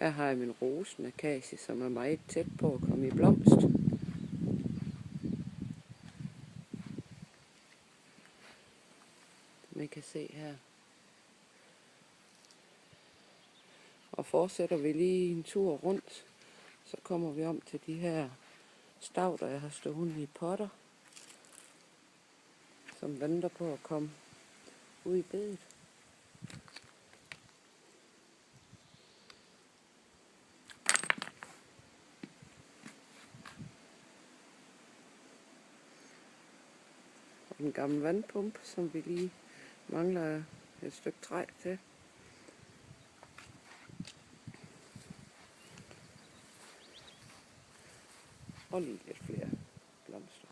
Her har jeg min rosenakacie, som er meget tæt på at komme i blomst. Man kan se her. Og fortsætter vi lige en tur rundt, så kommer vi om til de her stauder, jeg har stående i potter, som venter på at komme ud i bedet. Og en gammel vandpumpe, som vi lige mangler et stykke træ til. Og lige lidt flere blomster.